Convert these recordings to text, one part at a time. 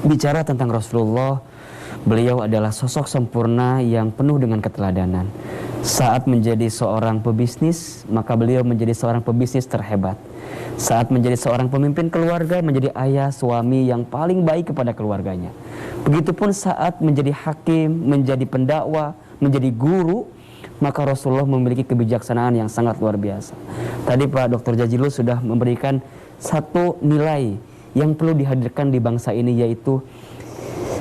Bicara tentang Rasulullah, beliau adalah sosok sempurna yang penuh dengan keteladanan. Saat menjadi seorang pebisnis, maka beliau menjadi seorang pebisnis terhebat. Saat menjadi seorang pemimpin keluarga, menjadi ayah, suami yang paling baik kepada keluarganya. Begitupun saat menjadi hakim, menjadi pendakwa, menjadi guru, maka Rasulullah memiliki kebijaksanaan yang sangat luar biasa. Tadi Pak Dr. Jazilul sudah memberikan satu nilai yang perlu dihadirkan di bangsa ini, yaitu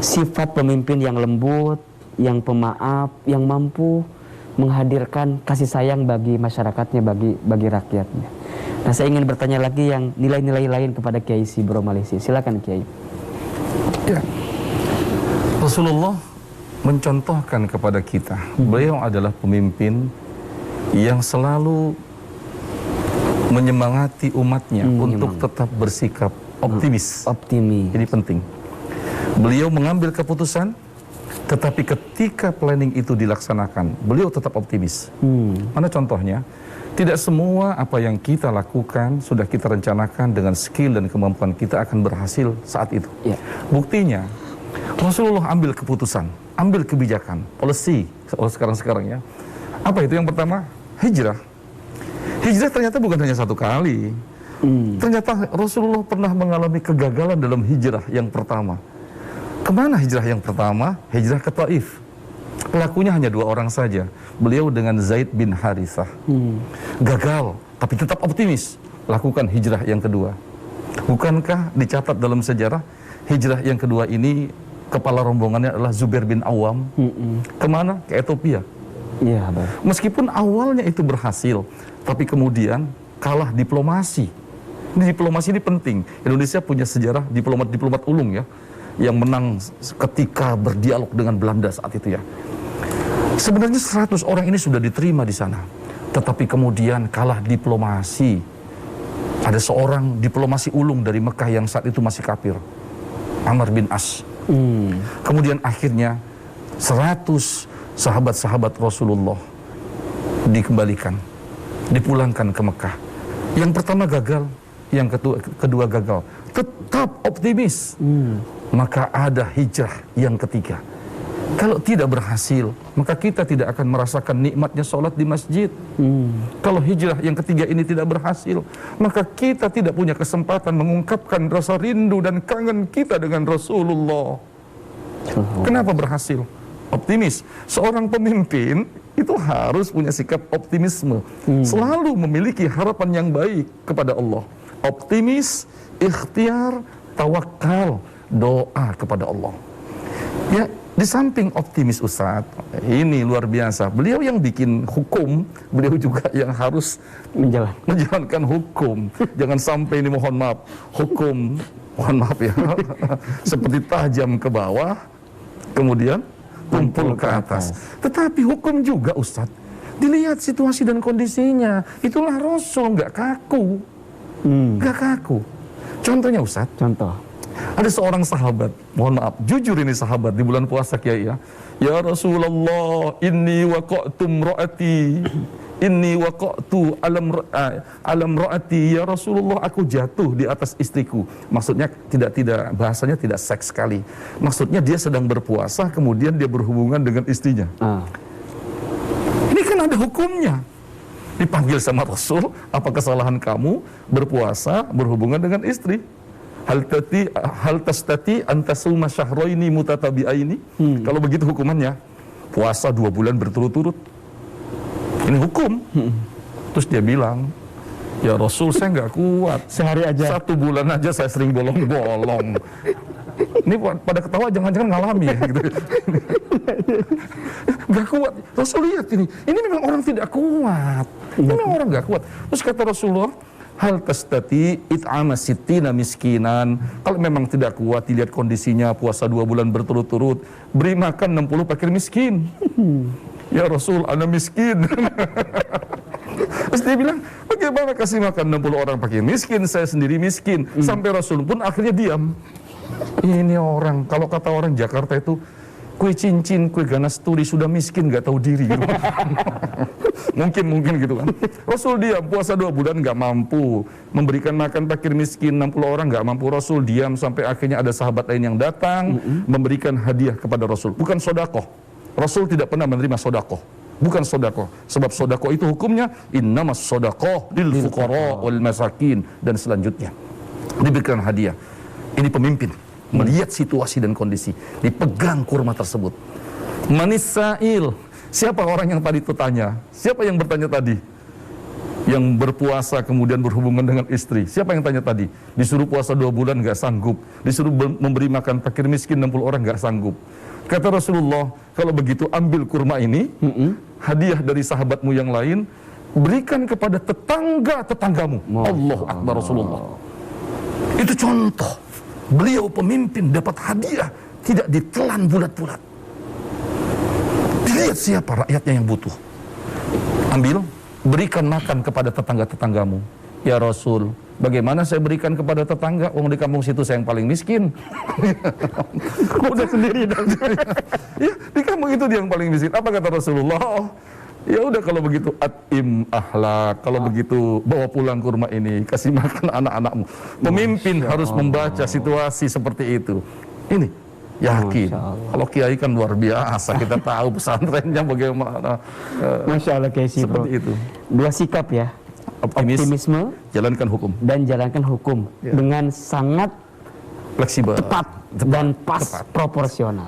sifat pemimpin yang lembut, yang pemaaf, yang mampu menghadirkan kasih sayang bagi masyarakatnya, bagi rakyatnya. Nah, saya ingin bertanya lagi yang nilai-nilai lain kepada Kiai Sibro Malisi. Silakan Kiai. Ya. Rasulullah mencontohkan kepada kita, beliau adalah pemimpin yang selalu menyemangati umatnya untuk tetap bersikap optimis. Optimis. Ini penting. Beliau mengambil keputusan, tetapi ketika planning itu dilaksanakan, beliau tetap optimis. Mana contohnya? Tidak semua apa yang kita lakukan, sudah kita rencanakan dengan skill dan kemampuan kita akan berhasil saat itu. Ya. Buktinya, Rasulullah ambil keputusan, ambil kebijakan, policy sekarang ya. Apa itu? Yang pertama, hijrah. Hijrah ternyata bukan hanya satu kali. Ternyata Rasulullah pernah mengalami kegagalan dalam hijrah yang pertama. Kemana hijrah yang pertama? Hijrah ke Taif. Pelakunya hanya 2 orang saja. Beliau dengan Zaid bin Harithah. Gagal, tapi tetap optimis. Lakukan hijrah yang kedua. Bukankah dicatat dalam sejarah hijrah yang kedua ini kepala rombongannya adalah Zubair bin Awam? Kemana? Ke Ethiopia. Iya, baik. Meskipun awalnya itu berhasil, tapi kemudian kalah diplomasi. Diplomasi ini penting. Indonesia punya sejarah diplomat ulung ya, yang menang ketika berdialog dengan Belanda saat itu ya. Sebenarnya 100 orang ini sudah diterima di sana, tetapi kemudian kalah diplomasi. Ada seorang diplomasi ulung dari Mekah yang saat itu masih kafir, Amr bin As. Kemudian akhirnya 100 sahabat-sahabat Rasulullah dikembalikan, dipulangkan ke Mekah. Yang pertama gagal, yang kedua gagal. Tetap optimis. Maka ada hijrah yang ketiga. Kalau tidak berhasil, maka kita tidak akan merasakan nikmatnya sholat di masjid. Kalau hijrah yang ketiga ini tidak berhasil, maka kita tidak punya kesempatan mengungkapkan rasa rindu dan kangen kita dengan Rasulullah. Kenapa berhasil? Optimis. Seorang pemimpin itu harus punya sikap optimisme. Selalu memiliki harapan yang baik kepada Allah. Optimis, ikhtiar, tawakal, doa kepada Allah. Ya, di samping optimis Ustaz, ini luar biasa. Beliau yang bikin hukum, beliau juga yang harus menjalankan hukum. Jangan sampai ini mohon maaf, hukum, mohon maaf ya, seperti tajam ke bawah, kemudian tumpul ke atas. Tetapi hukum juga Ustaz, dilihat situasi dan kondisinya. Itulah Rasul, nggak kaku. Nggak kaku. Contohnya Ustaz, ada seorang sahabat, mohon maaf, jujur ini sahabat di bulan puasa Kiai ya. Ya Rasulullah, inni waqa'tu imra'ati, inni waqa'tu alam ra'ati. Ya Rasulullah, aku jatuh di atas istriku. Maksudnya tidak bahasanya tidak seks sekali. Maksudnya dia sedang berpuasa kemudian dia berhubungan dengan istrinya. Ini kan ada hukumnya. Dipanggil sama Rasul, apa kesalahan kamu berpuasa berhubungan dengan istri? Hal tastati antasuma syahraini mutatabi'aini. Kalau begitu hukumannya puasa 2 bulan berturut-turut. Ini hukum. Terus dia bilang, ya Rasul, saya nggak kuat. Sehari aja. 1 bulan aja saya sering bolong-bolong. Ini pada ketawa jangan-jangan ngalami ya gitu. Gak kuat. Rasul lihat ini memang orang tidak kuat. Ini memang orang gak kuat. Terus kata Rasulullah, hal tastati it'ama sittina miskinan. Kalau memang tidak kuat, dilihat kondisinya puasa 2 bulan berturut-turut, beri makan 60 fakir miskin. Ya Rasul, ana miskin. Terus dia bilang, bagaimana kasih makan 60 orang fakir miskin, saya sendiri miskin. Sampai Rasul pun akhirnya diam. Ini orang, kalau kata orang Jakarta itu, kue cincin, kue ganas turi, sudah miskin nggak tahu diri gitu. mungkin gitu kan. Rasul diam puasa 2 bulan nggak mampu memberikan makan fakir miskin 60 orang nggak mampu. Rasul diam sampai akhirnya ada sahabat lain yang datang memberikan hadiah kepada Rasul. Bukan sodakoh. Rasul tidak pernah menerima sodakoh. Bukan sodakoh. Sebab sodakoh itu hukumnya innamas sodakoh lil fuqara wal masakin, dan selanjutnya diberikan hadiah. Ini pemimpin melihat situasi dan kondisi, dipegang kurma tersebut. Manis sa'il, siapa orang yang tadi tanya? Siapa yang bertanya tadi? Yang berpuasa kemudian berhubungan dengan istri. Siapa yang tanya tadi? Disuruh puasa 2 bulan nggak sanggup, disuruh memberi makan fakir miskin 60 orang nggak sanggup. Kata Rasulullah, kalau begitu ambil kurma ini, hadiah dari sahabatmu yang lain, berikan kepada tetanggamu. Allahu Akbar. Rasulullah. Itu contoh. Beliau pemimpin dapat hadiah, tidak ditelan bulat-bulat. Dilihat siapa rakyatnya yang butuh. Ambil, berikan makan kepada tetangga-tetanggamu. Ya Rasul, bagaimana saya berikan kepada tetangga? Di kampung situ saya yang paling miskin. Udah sendiri dong. Ya, di kampung itu dia yang paling miskin. Apa kata Rasulullah? Ya udah kalau begitu atim ahlak, kalau begitu bawa pulang kurma ini, kasih makan anak-anakmu. Pemimpin harus membaca situasi seperti itu. Ini yakin. Kalau kiai kan luar biasa, kita tahu pesantrennya bagaimana. Masya Allah Kiai Sifo. Seperti itu. 2 sikap ya. Optimisme jalankan hukum dan jalankan hukum dengan sangat fleksibel, tepat dan pas, proporsional.